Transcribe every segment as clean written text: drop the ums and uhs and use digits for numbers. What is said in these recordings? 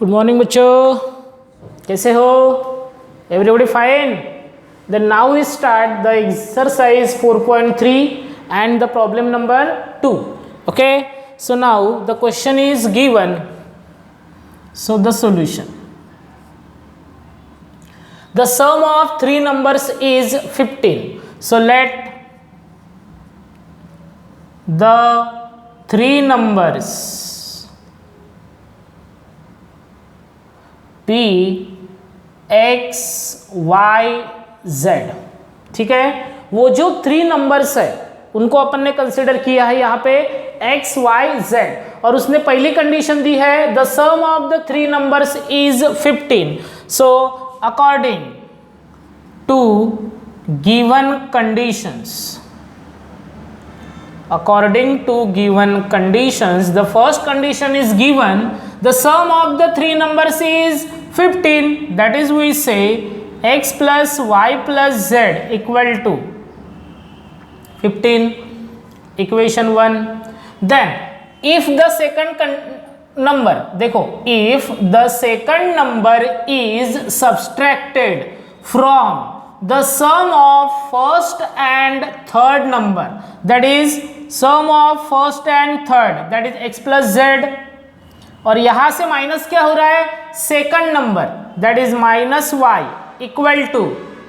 Good morning बच्चों, कैसे हो? Everybody fine? Then now we start the exercise 4.3 and the problem number 2. Okay, so now the question is given. So the solution: the sum of three numbers is 15. So let the three numbers p x y z. ठीक है, वो जो three numbers है उनको अपन ने consider किया है यहाँ पे x y z, और उसने पहली कंडीशन दी है the sum of the three numbers is 15. So according to given conditions, according to given conditions, the first condition is given, the sum of the three numbers is 15, that is we say x plus y plus z equal to 15, equation 1. Then if the second number, देखो, if the second number is subtracted from the sum of first and third number, that is sum of first and third, that is x plus z, और यहां से minus क्या हो रहा है, second number, that is minus y equal to,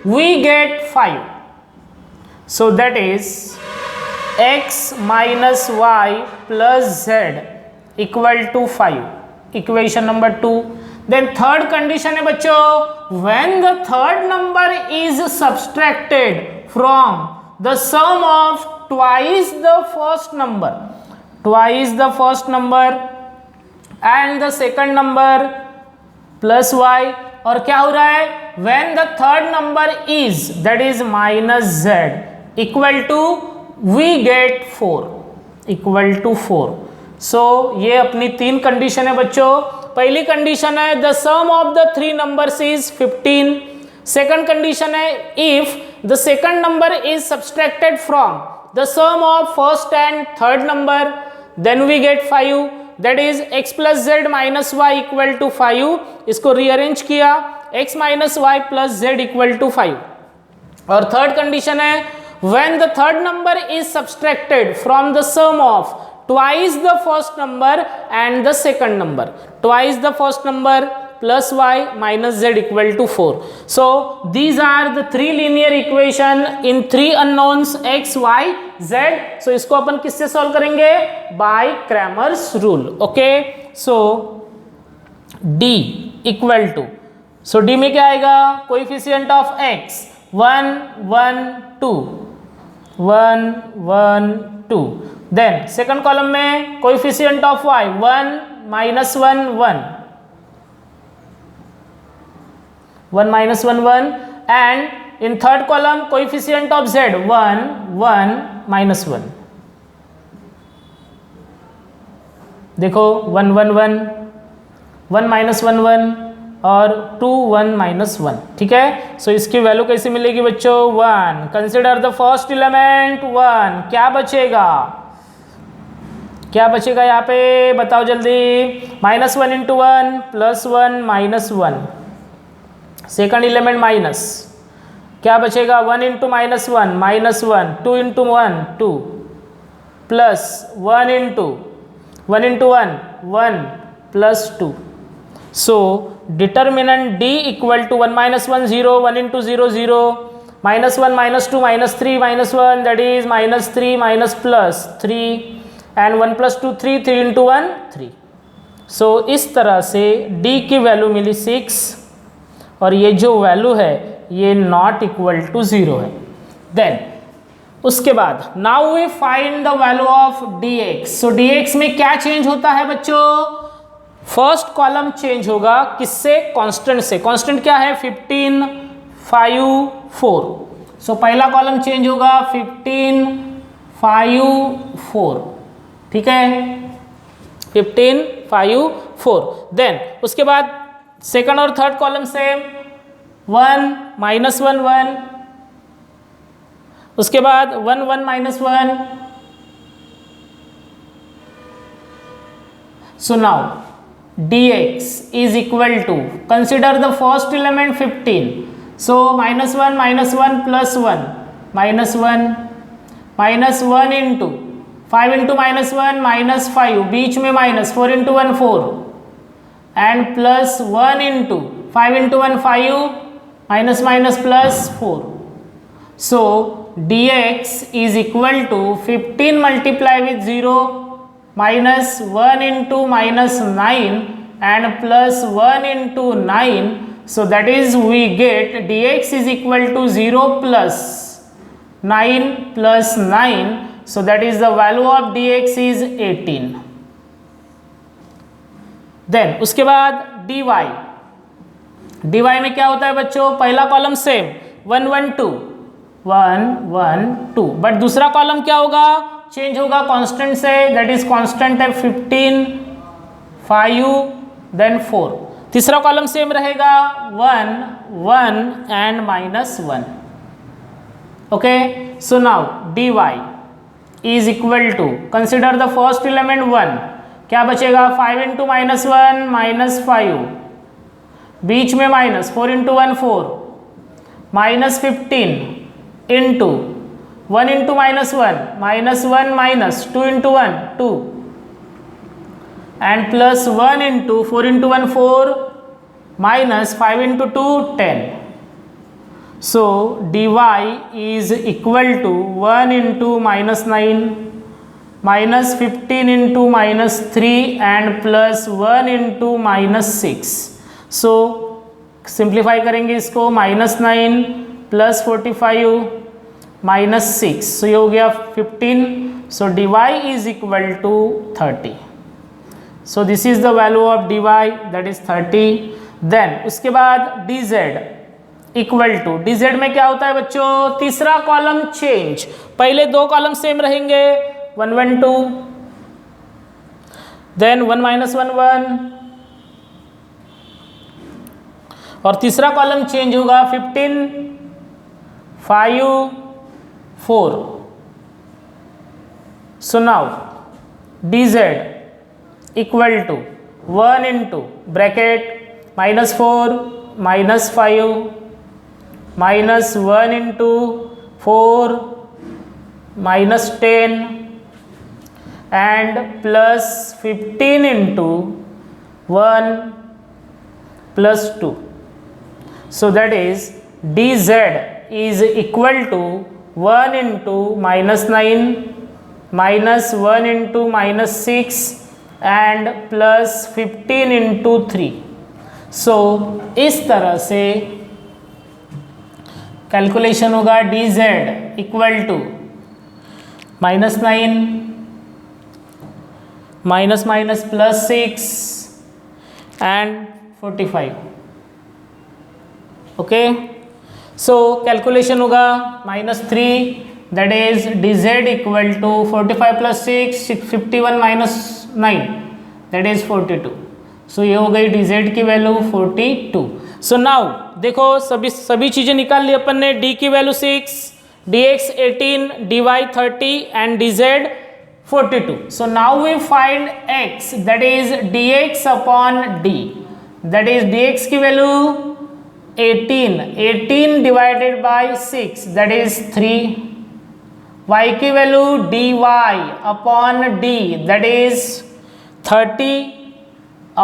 we get 5. So that is x minus y plus z equal to 5, equation number 2. Then third condition है बच्चों, when the third number is subtracted from the sum of twice the first number, and the second number plus y, और क्या हो रहा है, when the third number is, that is minus z equal to, we get 4, equal to 4. So ये अपनी तीन condition है बच्चों. पहली कंडीशन है the sum of the three numbers is 15. Second condition है if the second number is subtracted from the sum of first and third number, then we get 5, that is x plus Z minus Y equal to 5. इसको rearrange किया, x minus Y plus Z equal to 5. और third condition है when the third number is subtracted from the sum of twice the first number and the second number, twice the first number plus y minus z equal to 4. So these are the three linear equation in three unknowns x y z. So इसको अपन किससे solve करेंगे, by Cramer's rule. Okay, so d equal to, so d में क्या आएगा, coefficient of x 1 1 2 1 1 2. Then second column में coefficient of y 1 minus 1 1 1 minus 1 1, and in third column coefficient of z 1 1 minus 1. देखो 1 1 1 1 minus 1 1 और 2 1 minus 1. ठीक है, सो इसकी value कैसे मिलेगी बच्चों, 1. Consider the first element 1. क्या बचेगा, क्या बचेगा यहाँ पे बताओ जल्दी, minus 1 into 1 plus 1 minus 1. Second element minus, क्या बचेगा, 1 into minus 1 minus 1, 2 into 1 2 plus 1 into 1 1 plus 2. So determinant d equal to 1 minus 1 0, 1 into 0 0, minus 1 minus 2 minus 3 minus 1, that is minus 3 minus plus 3, and 1 plus 2 3, 3 into 1 3. सो इस तरह से d की value मिली 6, और ये जो value है ये नॉट इक्वल टू 0 है. देन उसके बाद now we find the value of dx. So dx में क्या चेंज होता है बच्चों, फर्स्ट कॉलम चेंज होगा किससे, कांस्टेंट से. कांस्टेंट क्या है, 15 5 4. सो पहला कॉलम चेंज होगा 15 5 4. ठीक है, 15 5 4. देन उसके बाद सेकंड और थर्ड कॉलम से 1 माइनस 1 1, उसके बाद 1 1 minus 1. So now dx is equal to, consider the first element 15, so minus 1 plus 1 minus 1 into 5 into minus 1 minus 5, बीच में minus, 4 into 1 4 and plus 1 into 5 into 1 5 minus minus plus 4. So dx is equal to 15 multiply with 0 minus 1 into minus 9 and plus 1 into 9. So that is we get dx is equal to 0 plus 9 plus 9. So that is the value of dx is 18. Then उसके बाद dy में क्या होता है बच्चों, पहला column same 1 1 2 1 1 2, but दूसरा column क्या होगा, चेंज होगा कांस्टेंट से, दैट इज कांस्टेंट है 15 5 देन 4. तीसरा कॉलम सेम रहेगा 1 1 and minus 1. Okay, so now dy is equal to, consider the first element 1, क्या बचेगा 5 into minus 1 minus 5, बीच में minus 4 into 1 4 minus 15 into 1 into minus 1 minus 1 minus 2 into 1 2 and plus 1 into 4 into 1 4 minus 5 into 2 10. So dy is equal to 1 into minus 9 minus 15 into minus 3 and plus 1 into minus 6. So simplify करेंगे इसको, minus 9 plus 45 minus 6, so ये हो गया 15. So dy is equal to 30. So this is the value of dy, that is 30. Then उसके बाद dz equal to, dz में क्या होता है बच्चों, तीसरा कॉलम चेंज, पहले दो कॉलम सेम रहेंगे 1 1 2 देन 1 minus 1 1 और तीसरा कॉलम चेंज होगा 15 5 4. So now dz equal to 1 into bracket minus 4 minus 5 minus 1 into 4 minus 10 and plus 15 into 1 plus 2. So that is dz is equal to 1 into minus 9 minus 1 into minus 6 and plus 15 into 3. So इस तरह से calculation होगा dz equal to minus 9 minus minus plus 6 and 45. Okay, so calculation होगा -3, that is dz equal to 45 plus 6 51 minus 9 that is 42. So ये हो गई dz की value 42. So now देखो सभी चीज़ें निकाल ली अपन ने, d की value 6, dx 18, dy 30 and dz 42. So now we find x, that is dx upon d, that is dx की value 18 divided by 6 that is 3, y की value dy upon d that is 30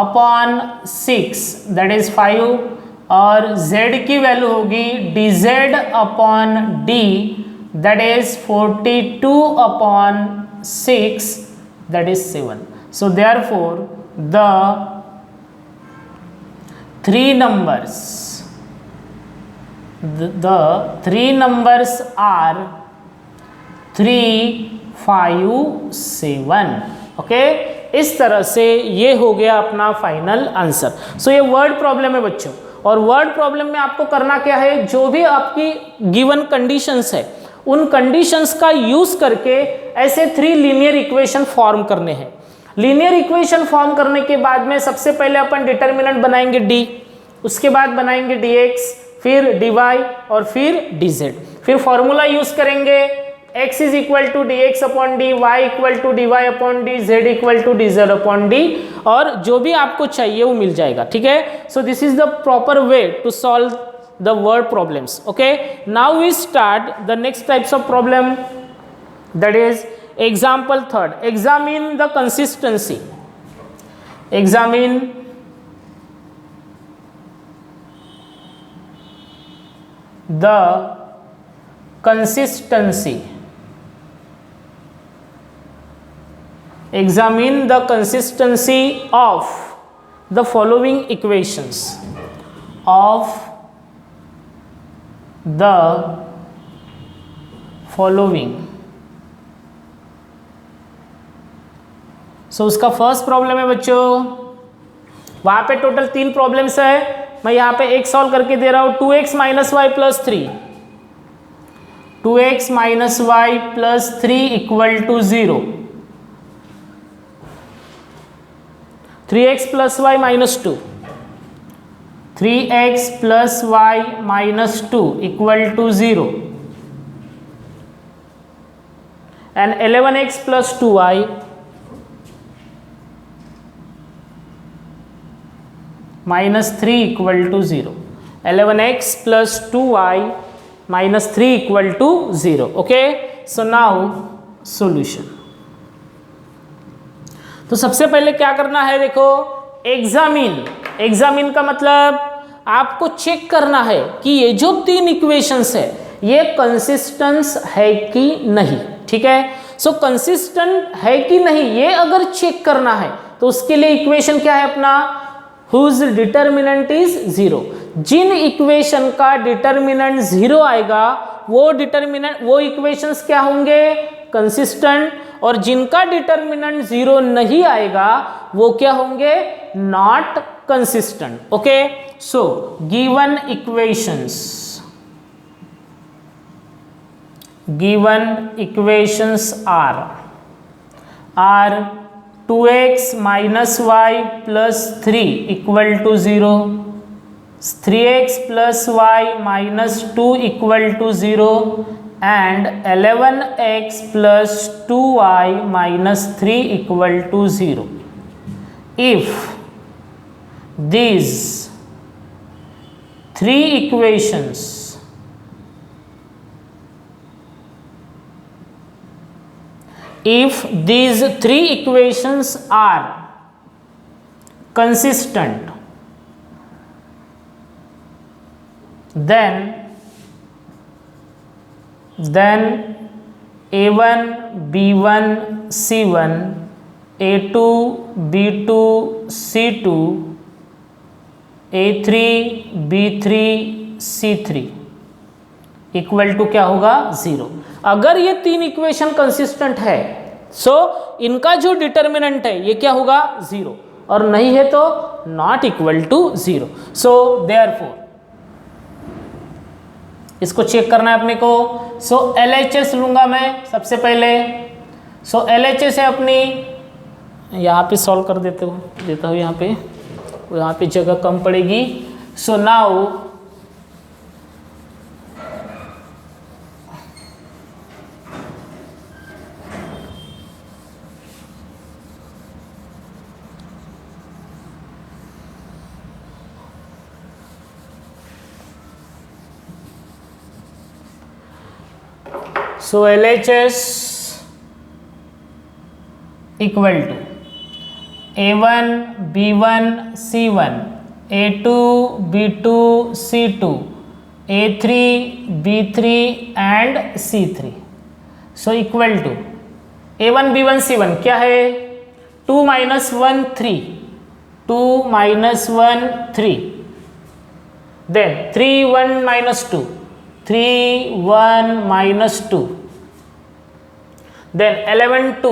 upon 6 that is 5 और z की value होगी dz upon d that is 42 upon 6 that is 7. So therefore the three numbers are 3 5 7. Okay, इस तरह से ये हो गया अपना फाइनल आंसर. सो ये वर्ड प्रॉब्लम है बच्चों, और वर्ड प्रॉब्लम में आपको करना क्या है, जो भी आपकी गिवन कंडीशंस है उन कंडीशंस का यूज करके ऐसे 3 लीनियर इक्वेशन फॉर्म करने हैं. लीनियर इक्वेशन फॉर्म करने के बाद में सबसे पहले अपन डिटर्मिनेंट बनाएंगे d, उसके बाद बनाएंगे dx, फिर dy और फिर dz, फिर फॉर्मूला यूज करेंगे x is equal to D X upon D, Y equal to D Y upon D, Z equal to D Z upon D, और जो भी आपको चाहिए वो मिल जाएगा, ठीक है। So this is the proper way to solve the word problems, okay. Now we start the next types of problem, that is example third, examine the consistency, examine the consistency, examine the consistency of the following equations, of the following। सो उसका first problem है बच्चों, वहां पे total 3 problems है, मैं यहाँ पे एक सॉल्व करके दे रहा हूँ। 2x minus Y plus 3, 2x minus Y plus 3 equal to 0, 3x plus Y minus 2, 3x plus Y minus 2 equal to 0, and 11x plus 2y minus 3 equal to 0, 11x plus 2y minus 3 equal to 0, okay। so now solution। तो सबसे पहले क्या करना है, देखो examine, examine का मतलब आपको चेक करना है कि ये जो 3 इक्वेशंस है ये कंसिस्टेंट है कि नहीं, ठीक है। सो कंसिस्टेंट है कि नहीं ये अगर चेक करना है तो उसके लिए इक्वेशन क्या है अपना, whose determinant is 0। जिन इक्वेशन का डिटर्मिनेंट 0 आएगा वो इक्वेशंस क्या होंगे, कंसिस्टेंट, और जिनका डिटर्मिनेंट 0 नहीं आएगा वो क्या होंगे, not consistent, okay. So given equations are 2x minus Y plus 3 equal to 0, 3x plus Y minus 2 equal to 0, and 11x plus 2y minus 3 equal to 0। If these 3 equations if these 3 equations are consistent, then a1 b1 c1 a2 b2 c2 a3 b3 c3 equal to क्या होगा, 0। अगर ये 3 equation consistent है सो इनका जो determinant है ये क्या होगा, 0, और नहीं है तो not equal to 0। So therefore इसको चेक करना है अपने को। सो LHS लूंगा मैं सबसे पहले। सो LHS है अपनी, यहाँ पे सॉल्व कर देता हूँ यहाँ पे जगह कम पड़ेगी। So now LHS equal to a1 b1 c1 a2 b2 c2 a3 b3 and c3। So equal to a1 b1 c1 क्या है, 2 minus 1 3, 2 minus 1 3, then 3 1 minus 2, 3 1 minus 2, then 11 2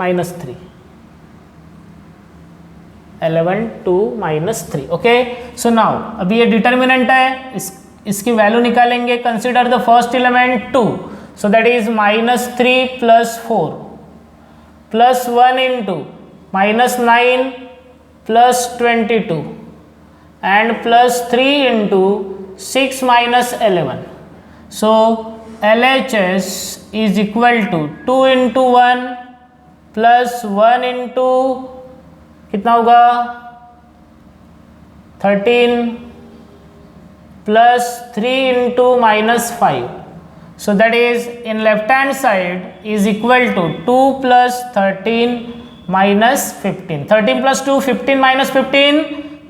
minus 3, 11 2 minus 3, okay. So now अभी ये determinant है, इसकी value निकालेंगे। Consider the first element 2, so that is minus 3 plus 4 plus 1 into minus 9 plus 22 and plus 3 into 6 minus 11, सो LHS is equal to 2 into 1 plus 1 into कितना होगा 13 plus 3 into -5. So that is in left hand side is equal to 2 plus 13 minus 15. 13 plus 2, 15 minus 15,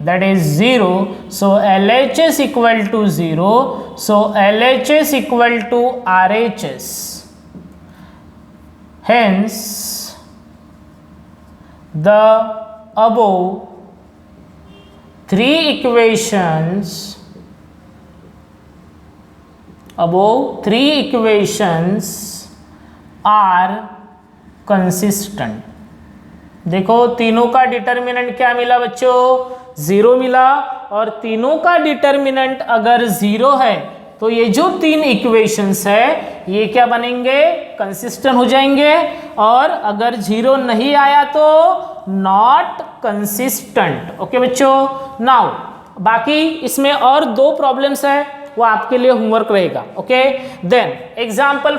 that is 0. So LHS equal to 0. So LHS equal to RHS. Hence the above three equations are consistent. देखो तीनों का determinant क्या मिला बच्चों, 0 मिला, और तीनों का डिटर्मिनेंट अगर 0 है तो ये जो तीन इक्वेशंस है ये क्या बनेंगे, कंसिस्टेंट हो जाएंगे, और अगर 0 नहीं आया तो नॉट कंसिस्टेंट. ओके बच्चों. नाउ बाकी इसमें और 2 प्रॉब्लम्स है, वो आपके लिए होमवर्क रहेगा. ओके. देन एग्जाम्पल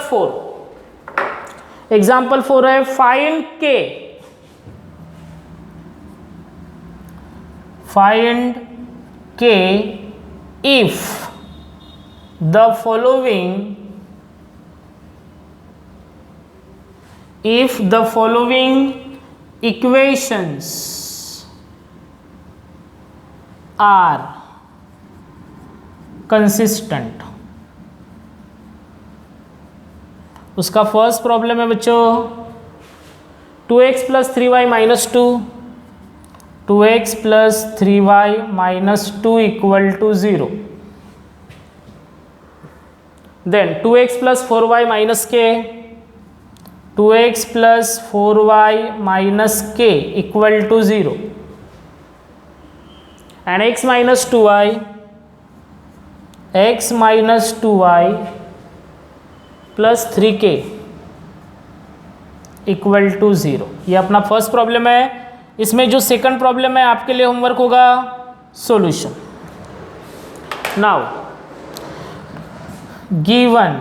4 है फाइंड के if the following equations are consistent. उसका फर्स्ट प्रॉब्लम है बच्चों 2x plus 3y minus 2, 2x plus 3y minus 2 equal to 0. Then 2x plus 4y minus k, 2x plus 4y minus k equal to 0, and x minus 2y plus 3k equal to 0. ये अपना first problem है. इसमें जो second problem है आपके लिए homework होगा solution. Now given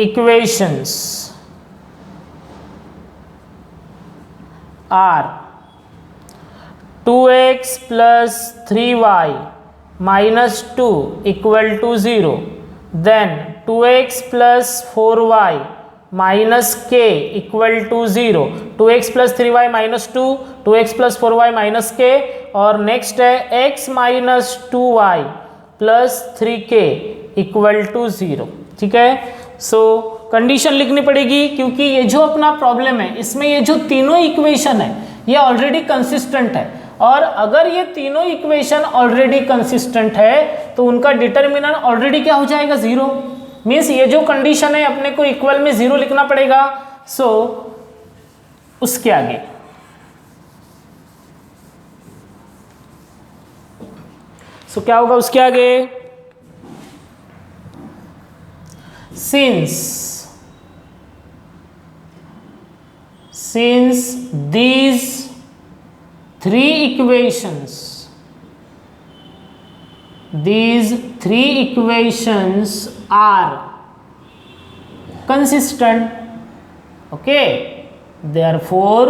equations are 2x plus 3y minus 2 equal to 0, then 2x plus 4y minus k equal to 0, 2x plus 3y minus 2, 2x plus 4y minus k, और next है x minus 2y plus 3k equal to 0. ठीक है. सो condition लिखनी पड़ेगी क्योंकि ये जो अपना प्रॉब्लम है इसमें ये जो तीनों इक्वेशन है ये ऑलरेडी कंसिस्टेंट है, और अगर ये तीनों इक्वेशन ऑलरेडी कंसिस्टेंट है तो उनका डिटर्मिनेंट ऑलरेडी क्या हो जाएगा 0. मीन्स ये जो कंडीशन है अपने को इक्वल में 0 लिखना पड़ेगा. सो उसके आगे क्या होगा, उसके आगे since these three equations are consistent, okay, therefore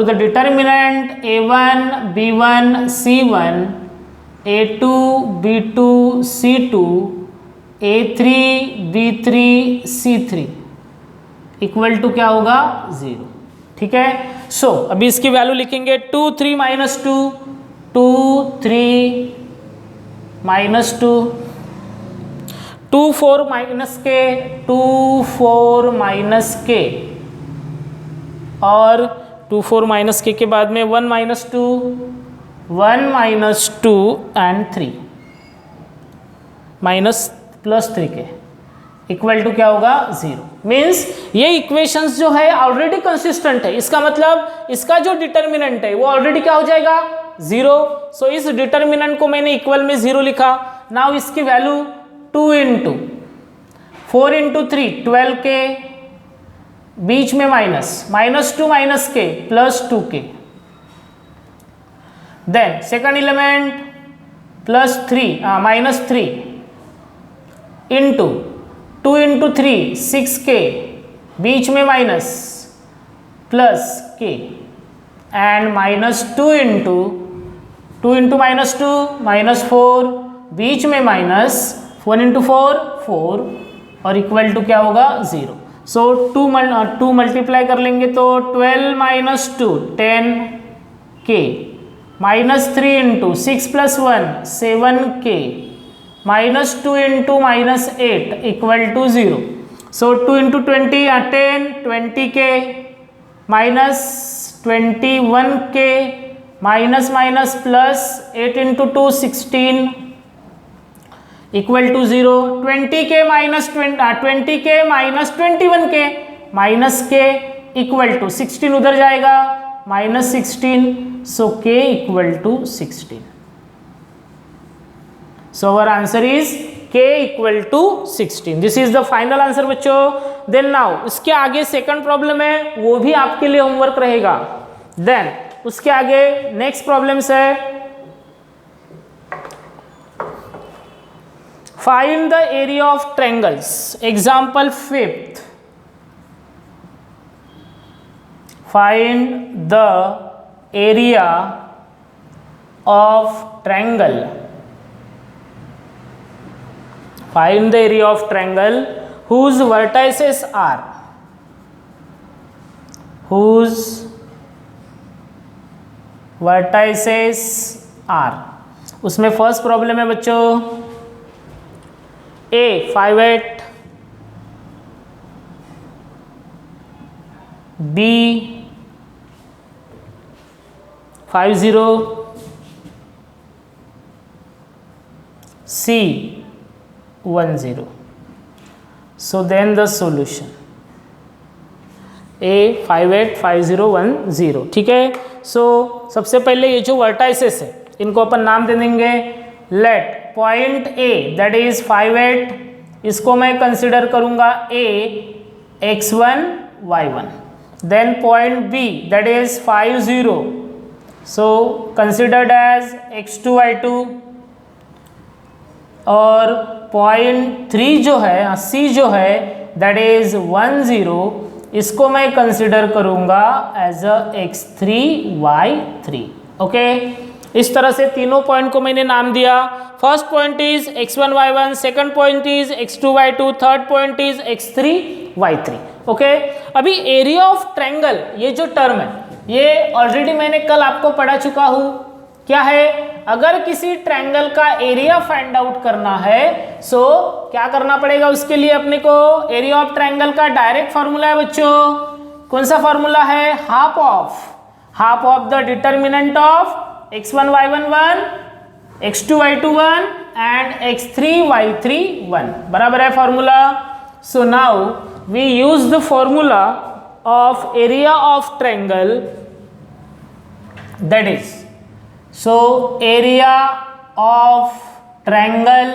the determinant a1 b1 c1 a2 b2 c2 a3 b3 c3 equal to क्या होगा 0. ठीक है. सो अभी इसकी वैल्यू लिखेंगे 2 3 माइनस 2, 2 3 माइनस 2, 2 4 माइनस के, 2 4 माइनस के, और 2 4 माइनस के बाद में 1 minus 2, 1 minus 2 and 3 minus plus 3k equal to क्या होगा 0. मीन्स ये इक्वेशंस जो है ऑलरेडी कंसिस्टेंट है, इसका मतलब इसका जो डिटर्मिनेंट है वो ऑलरेडी क्या हो जाएगा 0. सो इस डिटर्मिनेंट को मैंने इक्वल में 0 लिखा. नाउ इसकी वैल्यू 2 इंटू 4 इंटू 3 12k, बीच में minus 2 minus k plus 2k. Then second element plus 3 minus 3 into 2 into 3 6k, बीच में minus, plus k, and minus 2 into minus 2 minus 4, बीच में माइनस, 1 इंटू 4 4, और इक्वल टू क्या होगा 0। सो 2 मल्टीप्लाई कर लेंगे तो 12 minus 2 10k, minus 3 into 6 plus 1 7k, minus 2 into minus 8 equal to 0। So 2 into 20 10 20k, minus 21k, minus minus plus 8 into 2 16 equal to 0। 20k minus 20k minus 21k minus k equal to 16 उधर जाएगा minus 16, so k equal to 16। So our answer is k equal to 16। This is the final answer बच्चों। Then now इसके आगे second problem है, वो भी आपके लिए होमवर्क रहेगा। देन उसके आगे नेक्स्ट प्रॉब्लम्स है, find the area of triangles. Example 5th, find the area of triangle. Find the area of triangle whose vertices are, whose vertices are। उसमें फर्स्ट प्रॉब्लम है बच्चों A 5 8, B 5 0, C 1 0। So then the solution A 5 8 5 0 1 0। ठीक है। सो सबसे पहले ये जो vertices है इनको अपन नाम दे देंगे। Let point A that is 5 8, इसको मैं कंसिडर करूंगा A x1 y1। Then point B that is 5 0, so considered as x2 y2। और पॉइंट 3 जो है C जो है दैट इज 1 0, इसको मैं कंसिडर करूंगा as a x3 y3। Okay, इस तरह से तीनों पॉइंट को मैंने नाम दिया। First point is x1 y1, second point is x2 y2, third point is x3 y3। Okay, अभी एरिया ऑफ ट्रायंगल ये जो टर्म है ये ऑलरेडी मैंने कल आपको पढ़ा चुका हूं। क्या है, अगर किसी ट्रायंगल का एरिया फाइंड आउट करना है सो क्या करना पड़ेगा उसके लिए अपने को। एरिया ऑफ ट्रायंगल का डायरेक्ट फॉर्मूला है बच्चों। कौन सा फॉर्मूला है, half of the determinant of x1 y1 1, x2 y2 1 and x3 y3 1, बराबर है formula. So now we use the formula of area of triangle, that is, so area of triangle,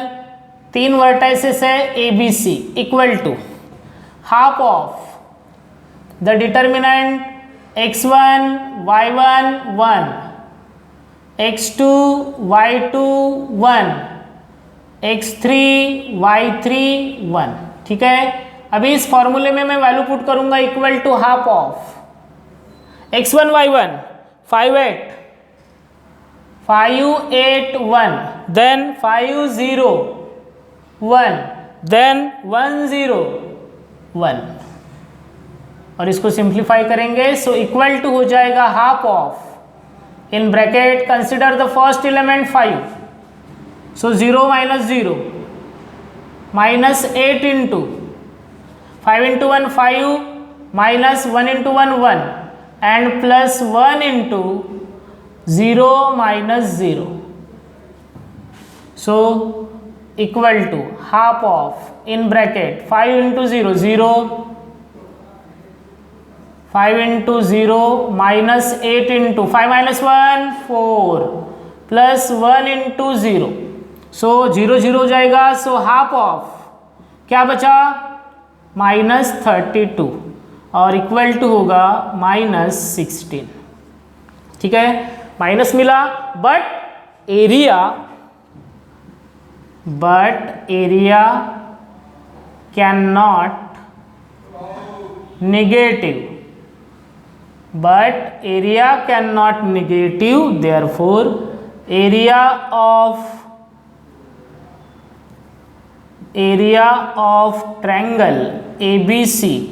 3 vertices है ABC, equal to half of the determinant x1 y1 1, x2 y2 1, x3 y3 1। ठीक है, अभी इस फॉर्मूले में मैं value put करूंगा equal to half of x1 y1 5 8 5 8 1, then 5 0 1, then 1 0 1, और इसको सिंप्लीफाई करेंगे सो इक्वल टू हो जाएगा half of, in bracket consider the first element 5, so 0 minus 0 minus 8 into 5 into 1 5 minus 1 into 1 1 and plus 1 into 0 minus 0, so equal to half of in bracket 5 into 0 0, 5 into 0 minus 8 into 5 minus 1 4 plus 1 into 0, so 0 0 हो जाएगा। So half of क्या बचा, minus 32, और equal to होगा minus 16। ठीक है, minus मिला, but area can not negative, but area cannot negative, therefore area of triangle ABC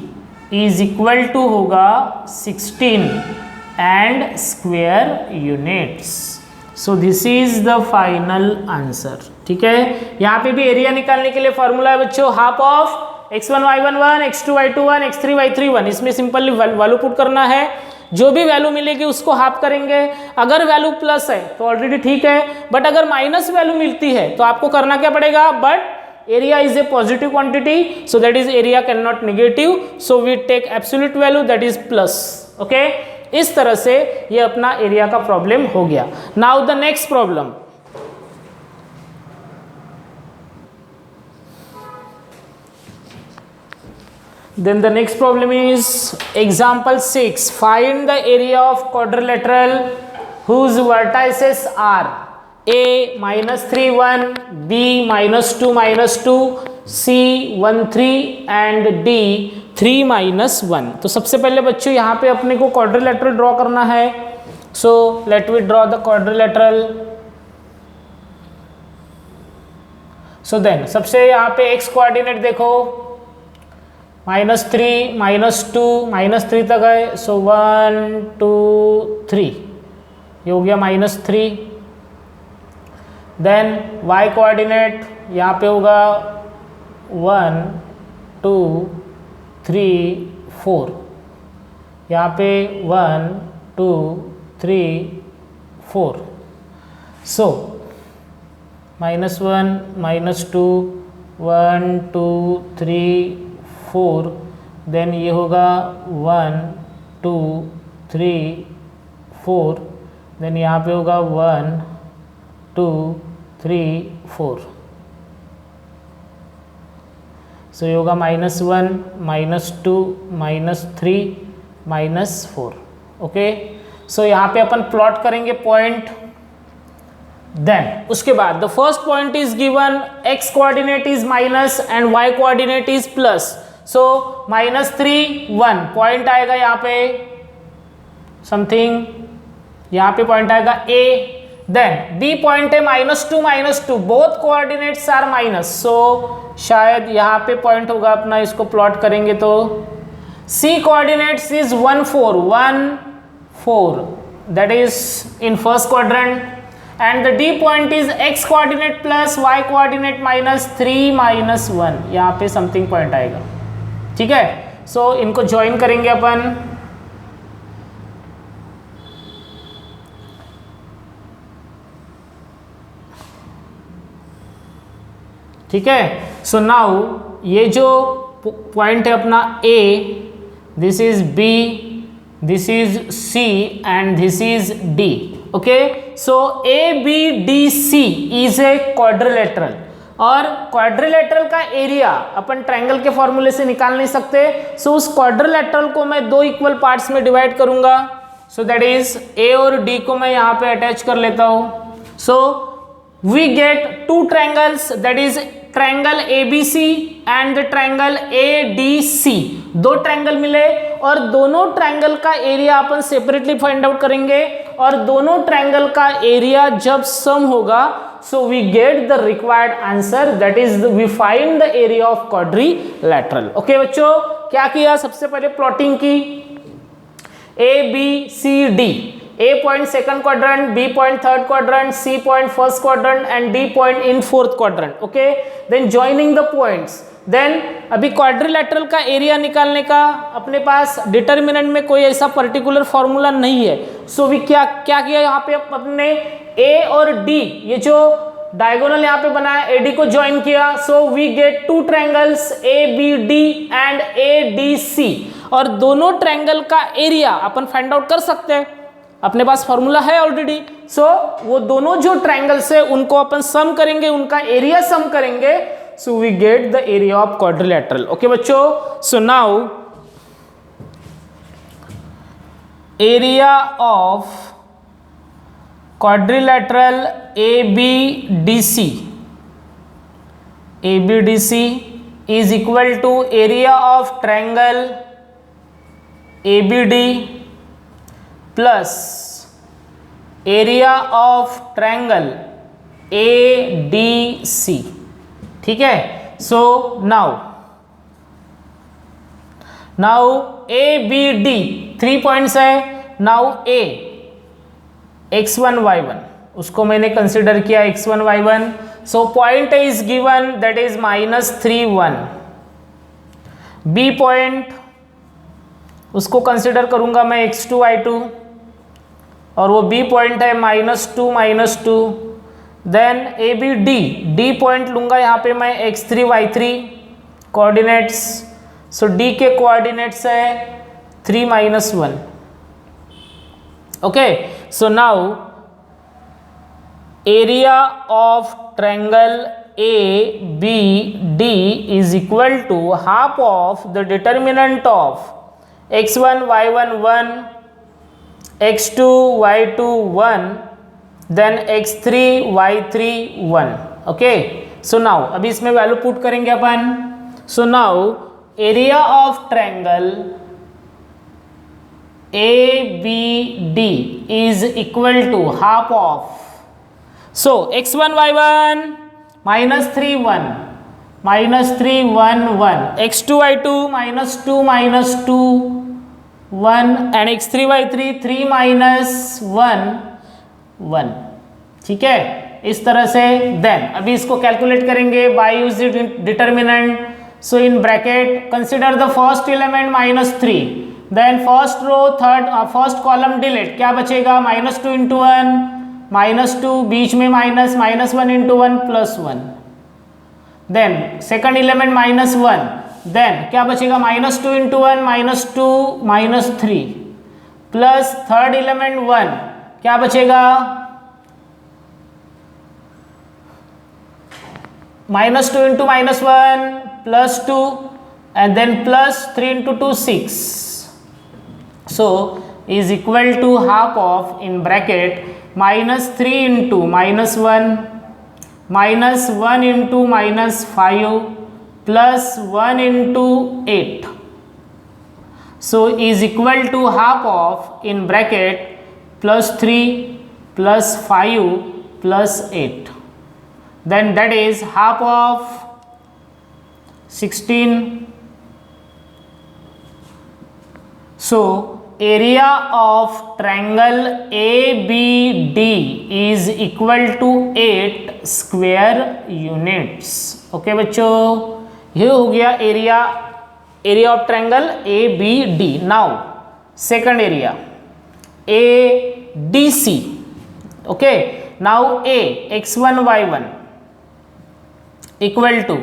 is equal to होगा 16 and square units. So this is the final answer. ठीक है, यहाँ पे भी एरिया निकालने के लिए फॉर्मूला है बच्चों, half of x1 y1 1, x2 y2 1, x3 y3 1. इसमें सिंपली वैल्यू पुट करना है, जो भी वैल्यू मिलेगी उसको हाफ करेंगे. अगर वैल्यू प्लस है तो ऑलरेडी ठीक है, बट अगर माइनस वैल्यू मिलती है तो आपको करना क्या पड़ेगा, but area is a positive quantity, so that is area can not negative, so we take absolute value that is plus. Okay, इस तरह से ये अपना एरिया का प्रॉब्लम हो गया. Now the next problem. Then the next problem is example 6. Find the area of quadrilateral whose vertices are A -3 1, B -2 -2, C 1 3 and D 3 -1. तो सबसे पहले बच्चों यहाँ पे अपने को क्वाड्रिलेटरल ड्रॉ करना है. So let we draw the quadrilateral. So then सबसे यहाँ पे x कोऑर्डिनेट देखो, -3 -2 -3 तक है, सो 1 2 3 ये हो गया -3. देन y कोऑर्डिनेट यहाँ पे होगा 1 2 3 4, यहाँ पे 1 2 3 4. सो -1 -2 1 2 3 4, देन ये होगा 1 2 3 4, देन यहाँ पे होगा 1 2 3 4. सो ये होगा -1 -2 -3 -4. ओके, सो यहाँ पे अपन प्लॉट करेंगे पॉइंट. देन उसके बाद the first point is given, x coordinate is minus and y coordinate is plus. So -3 1 point आएगा यहाँ पे समथिंग, यहाँ पे पॉइंट आएगा A. देन B पॉइंट है -2 -2, बोथ कोऑर्डिनेट्स आर माइनस, सो शायद यहाँ पे पॉइंट होगा अपना, इसको प्लॉट करेंगे तो C coordinates is 1 4 1 4, that is in first quadrant, and the D point is x coordinate plus y coordinate minus 3 minus 1, यहाँ पे समथिंग पॉइंट आएगा. ठीक है, सो इनको ज्वाइन करेंगे अपन. ठीक है, सो नाउ ये जो पॉइंट है अपना A, this is B, this is C and this is D. Okay, so ABDC is a quadrilateral, और क्वाड्रिलेटरल का एरिया अपन ट्रायंगल के फॉर्मूले से निकाल नहीं सकते, सो उस क्वाड्रिलेटरल को मैं दो इक्वल पार्ट्स में डिवाइड करूंगा. सो दैट इज A और D को मैं यहाँ पे अटैच कर लेता हूँ. So we get two triangles, that is triangle ABC and the triangle ADC. दो ट्रायंगल मिले और दोनों ट्रायंगल का एरिया अपन सेपरेटली फाइंड आउट करेंगे, और दोनों ट्रायंगल का एरिया जब सम होगा, so we get the required answer, that is we find the area of quadrilateral. Okay बच्चों, क्या किया, सबसे पहले प्लॉटिंग की, ABCD, A point second quadrant, B point third quadrant, C point first quadrant and D point in fourth quadrant. Okay, then joining the points. Then अभी quadrilateral का area निकालने का अपने पास डिटर्मिनेंट में कोई ऐसा पर्टिकुलर फॉर्मूला नहीं है. सो वी क्या किया यहाँ पे अपने A और D, ये जो डायगोनल यहाँ पे बना है, AD को ज्वाइन किया. So we get two triangles ABD and ADC, और दोनों ट्रायंगल का एरिया अपन फाइंड आउट कर सकते हैं, अपने पास फॉर्मूला है ऑलरेडी. सो वो दोनों जो ट्रायंगल्स है उनको अपन सम करेंगे, उनका एरिया सम करेंगे, so we get the area of quadrilateral. Okay बच्चों, so now area of quadrilateral ABDC is equal to area of triangle ABD plus area of triangle ADC। ठीक है, सो नाउ ABD 3 पॉइंट्स है। Now A x1 y1 उसको मैंने consider किया x1 y1। So point is given that is -3 1। B point उसको consider करूंगा मैं x2 y2 और वो B पॉइंट है -2 -2। देन ABD D पॉइंट लूंगा यहाँ पे मैं x3 y3 कोऑर्डिनेट्स। सो D के कोऑर्डिनेट्स है 3 -1। Okay, so now area of triangle ABD is equal to half of the determinant of x1 y1 1, x2 y2 1, then x3 y3 1। Okay, so now अभी इसमें value put करेंगे अपन। So now area of triangle ABD is equal to half of, so x1 y1 -3 1 -3 1 1, x2 y2 -2 -2 1 and x3 y3 3 -1 1। ठीक है, इस तरह से। Then अभी इसको कैलकुलेट करेंगे by using determinant. So in bracket consider the first element -3, then first row first column delete. क्या बचेगा? -2 × 1 -2, बीच में -1 × 1 +1। देन सेकंड एलिमेंट -1, देन क्या बचेगा? -2 × 1 -2 -3 प्लस थर्ड एलिमेंट 1। क्या बचेगा? -2 × -1 +2 and then +3 × 2 6। So is equal to half of in bracket -3 × -1 -1 × -5 plus 1 × 8। So is equal to half of in bracket +3 +5 +8, then that is half of 16। So area of triangle ABD is equal to 8 square units। Okay बच्चों, ये हो गया area of triangle ABD। Now second area ADC। Okay, now A x1 y1 equal to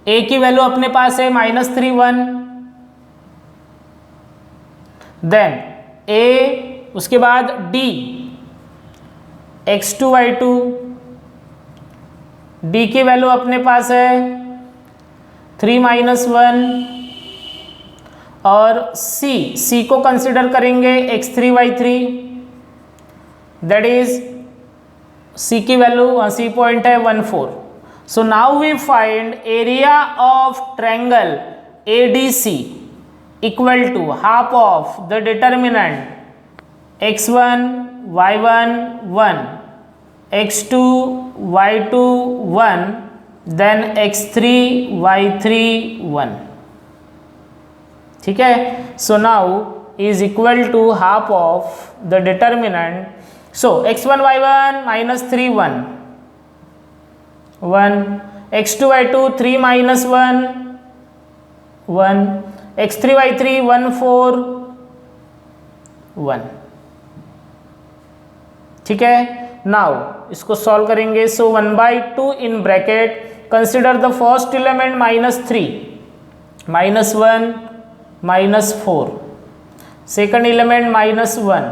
A की value अपने पास है -3 1, then A उसके बाद D x2 y2, D की वैल्यू अपने पास है 3 -1 और C को कंसिडर करेंगे x3 y3, that is C की वैल्यू C पॉइंट है 1 4। So now we find area of triangle ADC equal to half of the determinant x1 y1 1, x2 y2 1, then x3 y3 1। ठीक है, so now is equal to half of the determinant. So x1 y1 -3 1 1, x2 y2 3 -1 1, x3 y3 1 4 1। ठीक है, now इसको solve करेंगे। सो 1/2 in bracket consider the first element -3 -1 -4, second element -1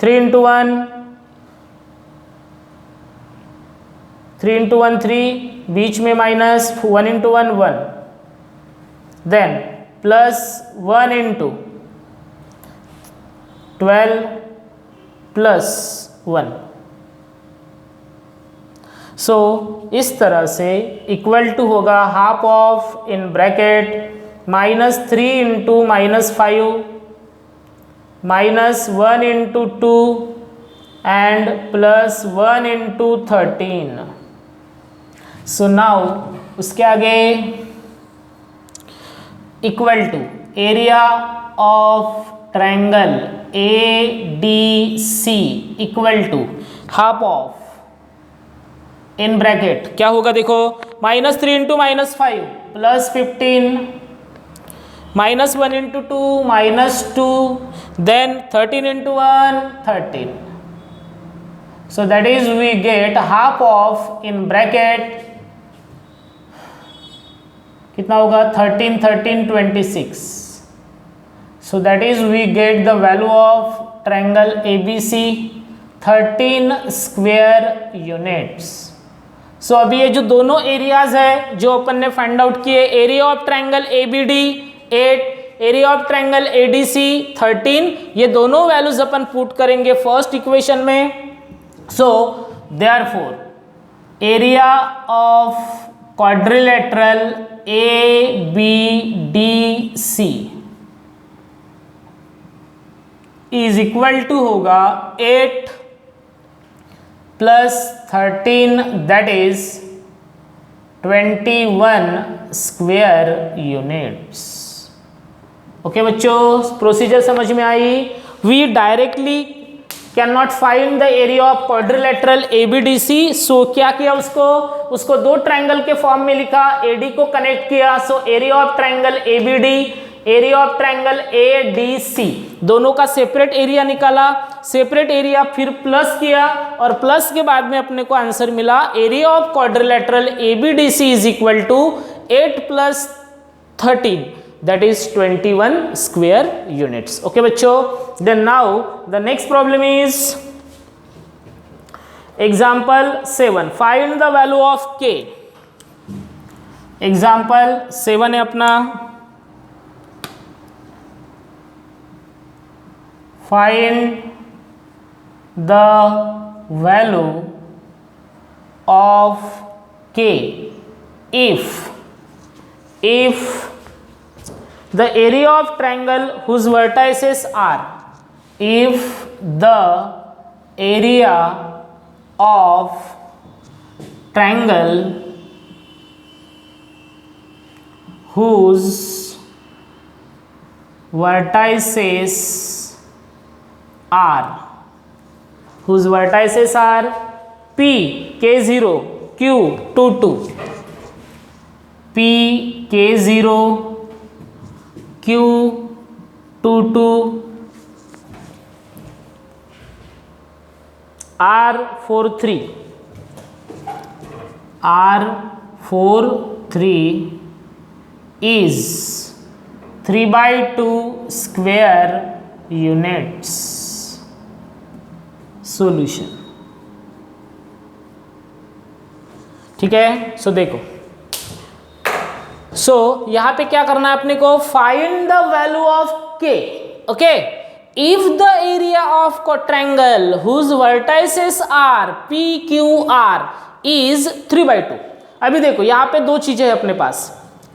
3 × 1 3 × 1 3, बीच में -1 × 1 1, then +1 × 12 +1। सो इस तरह से इक्वल टू होगा half of in bracket -3 into -5 -1 into 2 and +1 into 13. So now उसके आगे equal to area of triangle ADC equal to half of in bracket क्या होगा देखो, -3 into -5 +15 -1 into 2 -2 then 13 into 1 13. So that is we get half of in bracket कितना होगा 13 13 26. So that is we get the value of triangle ABC 13 square units. So अभी ये जो दोनों areas है जो अपन ने फाइंड आउट किए, area of triangle ABD 8, area of triangle ADC 13, ये दोनों वैल्यूज अपन पुट करेंगे फर्स्ट इक्वेशन में. So therefore area of quadrilateral ABDC is equal to होगा 8 plus 13 that is 21 square units. Okay बच्चों, प्रोसीजर समझ में आई. We directly can not find the area of quadrilateral ABDC. So क्या किया, उसको दो ट्रायंगल के फॉर्म में लिखा, AD को कनेक्ट किया. सो area of triangle ABD, area of triangle ADC, दोनों का सेपरेट एरिया निकाला. सेपरेट एरिया फिर प्लस किया और प्लस के बाद में अपने को आंसर मिला area of quadrilateral ABDC is equal to 8 + 13 that is 21 square units. Okay बच्चों, then now the next problem is example 7. Find the value of k. example 7 है अपना. Find the value of k if the area of triangle whose vertices are, if the area of triangle whose vertices are P K0 Q 2 2, P K0 Q 2 2, R 4 3, R 4 3 is 3/2 square units. Solution. ठीक है. सो देखो, सो यहां पे क्या करना है अपने को, find the value of k. Okay, if the area of triangle whose vertices are P Q R is 3/2. अभी देखो यहां पे दो चीजें हैं अपने पास,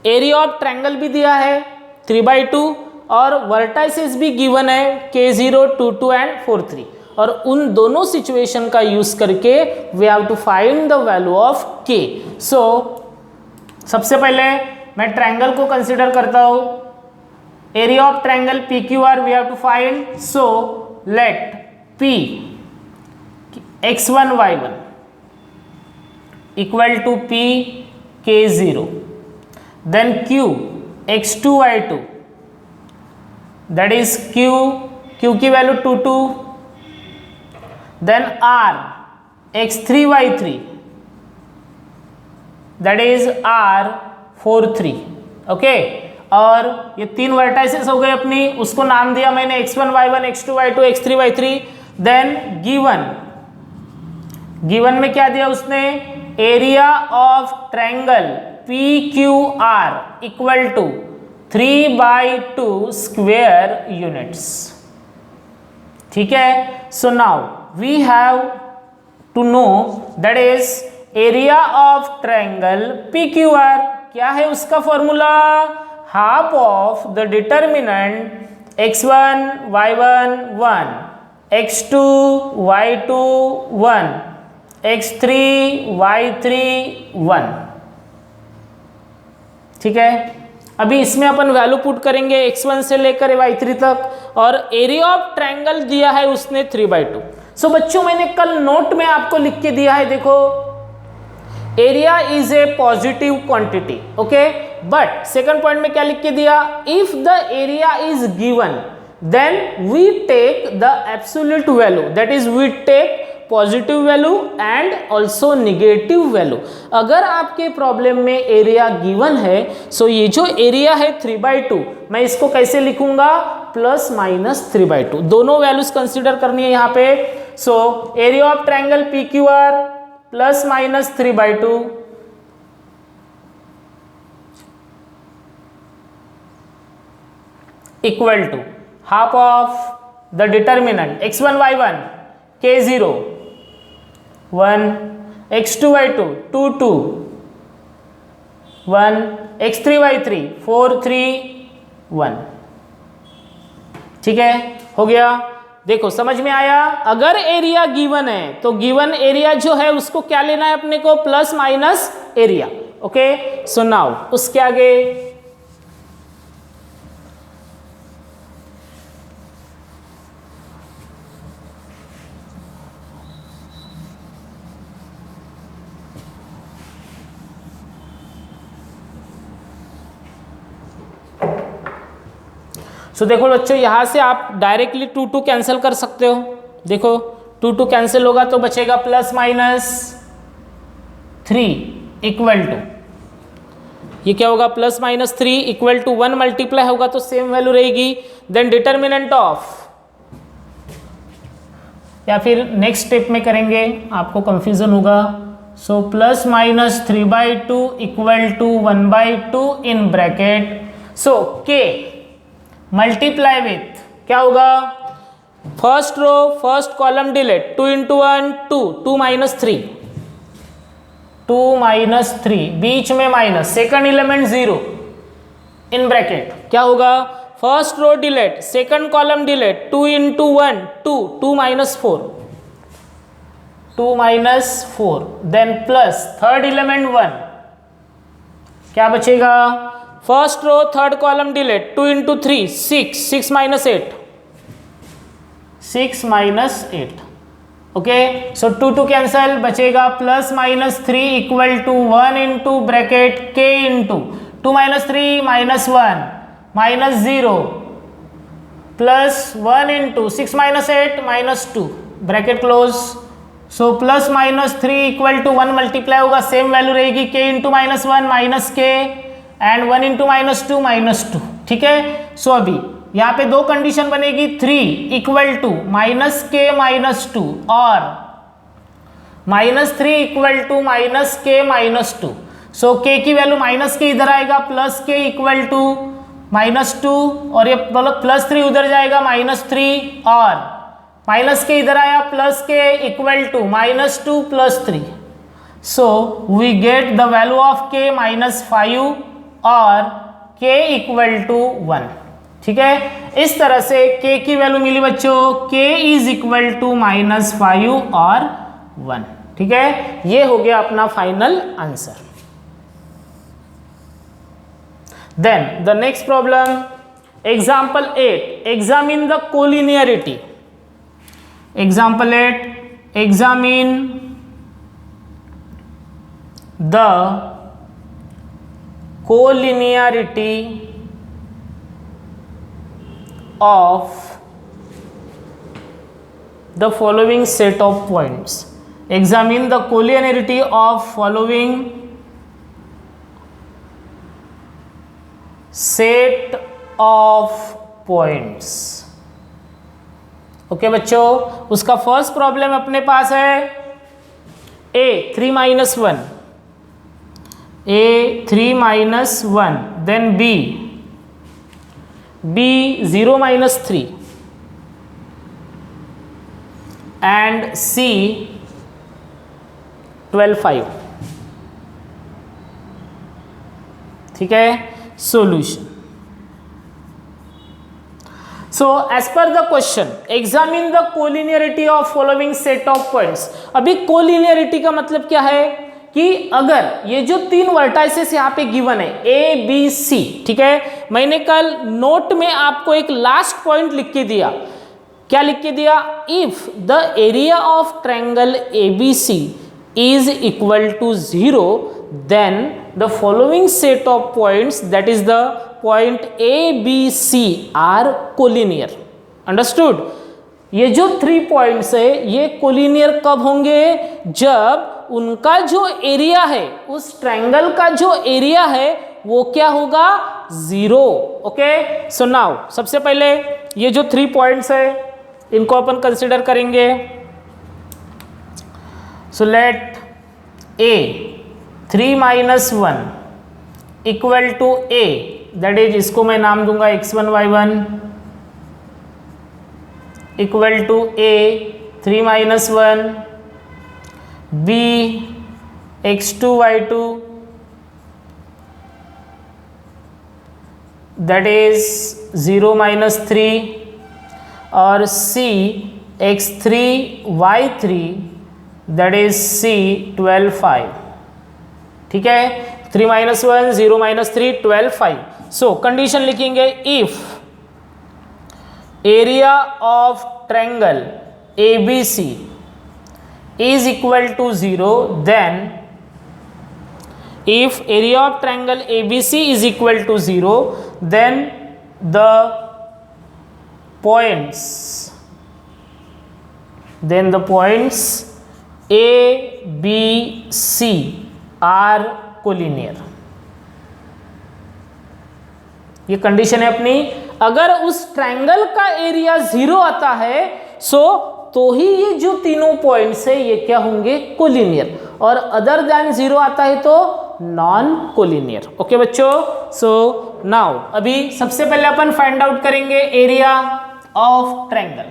एरिया ऑफ ट्रायंगल भी दिया है 3/2 और वर्टाइसेस भी गिवन है K0 2 2 एंड 4 3. और उन दोनों सिचुएशन का यूज करके we have to find the value of k. So सबसे पहले मैं ट्रायंगल को कंसीडर करता हूं. Area of triangle PQR we have to find. So let P x1 y1 equal to P K0, then Q x2 y2 that is Q की value 2 2, then R x3 y3 that is R 4 3. Okay, और ये तीन vertices हो गए अपनी, उसको नाम दिया मैंने x1 y1 x2 y2 x3 y3. Then given में क्या दिया उसने, area of triangle PQR equal to 3/2 square units. ठीक है. So now we have to know that is area of triangle PQR क्या है उसका formula, half of the determinant x1 y1 1, x2 y2 1, x3 y3 1। ठीक है, अभी इसमें अपन value put करेंगे x1 से लेकर y3 तक, और एरिया ऑफ ट्रायंगल दिया है उसने 3/2। सो बच्चों मैंने कल नोट में आपको लिख के दिया है, देखो area is a positive quantity, okay, but second point में क्या लिख के दिया, if the area is given then we take the absolute value, that is we take positive value and also negative value. अगर आपके प्रॉब्लम में area given है, सो ये जो एरिया है 3/2, मैं इसको कैसे लिखूंगा, ±3/2, दोनों वैल्यूज कंसीडर करनी है यहाँ पे। So area of triangle PQR ±3/2 equal to half of the determinant x1 y1 k0 1, x2 y2 2 2 1, x3 y3 4 3 1। ठीक है, हो गया। देखो समझ में आया, अगर एरिया गिवन है तो गिवन एरिया जो है उसको क्या लेना है अपने को, plus minus area. Okay, so now उसके आगे तो देखो बच्चों, यहाँ से आप डायरेक्टली 2 2 कैंसिल कर सकते हो। देखो 2 2 कैंसिल होगा तो बचेगा +-3 इक्वल टू, ये क्या होगा, +-3 इक्वल टू 1 मल्टीप्लाई होगा तो सेम वैल्यू रहेगी। देन डिटर्मिनेंट ऑफ, या फिर नेक्स्ट स्टेप में करेंगे, आपको कंफ्यूजन होगा। So +-3/2 equal to 1/2 in bracket, so k multiply with क्या होगा, first row first column delete, 2 × 1 2, 2 - 3, 2 - 3, बीच में minus, second element 0 in bracket, क्या होगा, first row delete, second column delete, 2 × 1 2, 2 - 4, 2 - 4, then plus third element 1, क्या बचेगा, first row third column delete, 2 × 3 6, 6 - 8, 6 - 8। Okay, so 2 2 cancel, बचेगा +-3 equal to 1 × bracket k into 2 - 3 -1 -0 +1 × 6 - 8 -2 bracket close. So +-3 equal to 1 multiply होगा, same value रहेगी, k × -1 -k and 1 × -2 -2। ठीक है, सो अभी यहाँ पे दो कंडीशन बनेगी, 3 इक्वल टू -k -2 और -3 equal to -k -2। So k की वैल्यू -k इधर आएगा, +k इक्वल टू -2 और ये +3 उधर जाएगा -3 और -k इधर आया, +k equal to -2 +3। So we get the value of k -5 और k इक्वल टू 1। ठीक है, इस तरह से k की वैल्यू मिली बच्चों, k इज इक्वल टू -5 और 1। ठीक है, ये हो गया अपना final answer. Then the next problem, example 8, examine the collinearity. Example 8, examine the collinearity of the following set of points. Examine the collinearity of following set of points. Okay बच्चों, उसका first problem अपने पास है a 3 - 1, a 3 - 1, then b 0 - 3 and c 12 5। ठीक है, solution. So as per the question, examine the collinearity of following set of points। अभी collinearity का मतलब क्या है कि अगर ये जो तीन वर्टाइसेस यहाँ पे गिवन है A B C, ठीक है, मैंने कल नोट में आपको एक लास्ट पॉइंट लिख के दिया, क्या लिख के दिया, if the area of triangle ABC is equal to 0 then the following set of points, that is the point A B C are collinear। Understood? ये जो 3 पॉइंट्स है ये कोलिनियर कब होंगे, जब उनका जो एरिया है, उस ट्रायंगल का जो एरिया है वो क्या होगा, 0। ओके, सो नाउ सबसे पहले ये जो 3 पॉइंट्स है इनको अपन कंसिडर करेंगे। So let A 3 - 1 equal to A, that is इसको मैं नाम दूंगा x1 y1 equal to A 3 - 1 B x2 y2 that is 0 - 3 और C x3 y3 that is C 12 5। ठीक है, 3 - 1 0 - 3 12 5। सो कंडीशन लिखेंगे, if area of triangle ABC is equal to 0 then if area of triangle ABC is equal to 0 then the points A B C are collinear। ये condition है अपनी। अगर उस triangle का area 0 आता है तो ही ये जो तीनों पॉइंट्स है ये क्या होंगे, कोलिनियर, और अदर देन 0 आता है तो नॉन कोलिनियर। ओके बच्चों, सो नाउ अभी सबसे पहले अपन फाइंड आउट करेंगे area of triangle.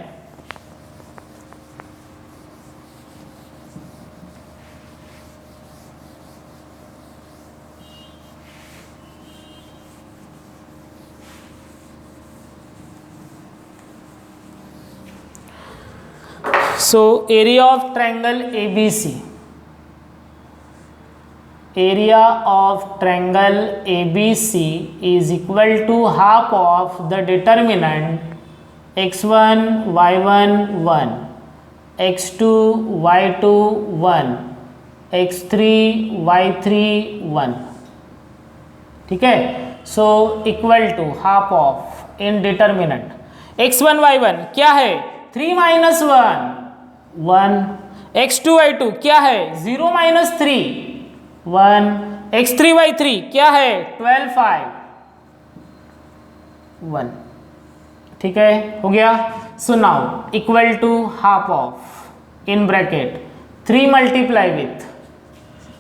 So area of triangle ABC, area of triangle ABC is equal to half of the determinant x1 y1 1 x2 y2 1 x3 y3 1। ठीक है, so equal to half of in determinant x1 y1 क्या है, 3 - 1 1, x2 y2 क्या है, 0 - 3 1, x3 y3 क्या है, 12 5 1। ठीक है, हो गया। So now equal to half of in bracket 3 multiply with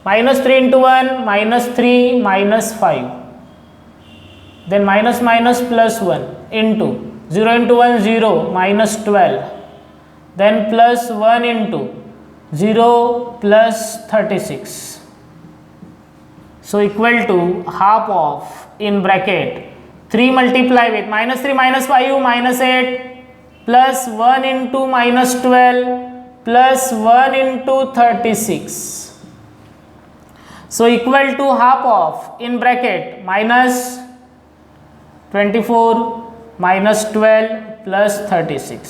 -3 × 1 -3 -5 then minus +1 into 0 × 1 0 -12 then +1 into 0 +36, so equal to half of in bracket 3 multiply with -3 -5 -8 +1 into -12 +1 into 36, so equal to half of in bracket -24 -12 +36,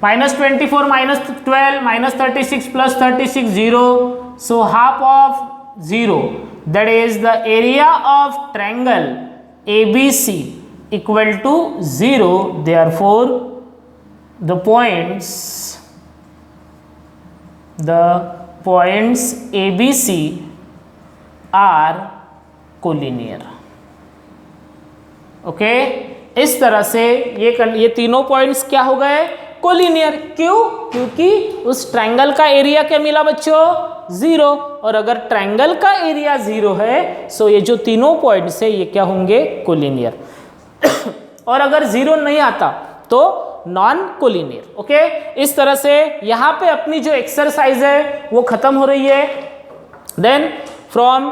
-24 -12 -36 +36 0, so half of 0, that is the area of triangle ABC equal to 0, therefore the points ABC are collinear। Okay, इस तरह से ये तीनों points क्या हो गए, collinear. क्यों? क्योंकि उस ट्रायंगल का एरिया क्या मिला बच्चों, 0, और अगर ट्रायंगल का एरिया 0 है सो ये जो तीनों पॉइंट्स है ये क्या होंगे, कोलिनियर। और अगर 0 नहीं आता तो नॉन कोलिनियर। ओके, इस तरह से यहाँ पे अपनी जो एक्सरसाइज है वो खत्म हो रही है। Then from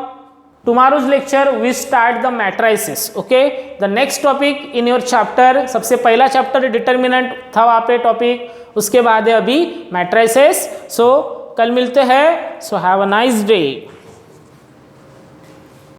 tomorrow's lecture we start the matrices. Okay, the next topic in your chapter, सबसे पहला चैप्टर डिटर्मिनेंट था वहाँ पे टॉपिक, उसके बाद है अभी मैट्राइसेस. सो कल मिलते हैं. So have a nice day.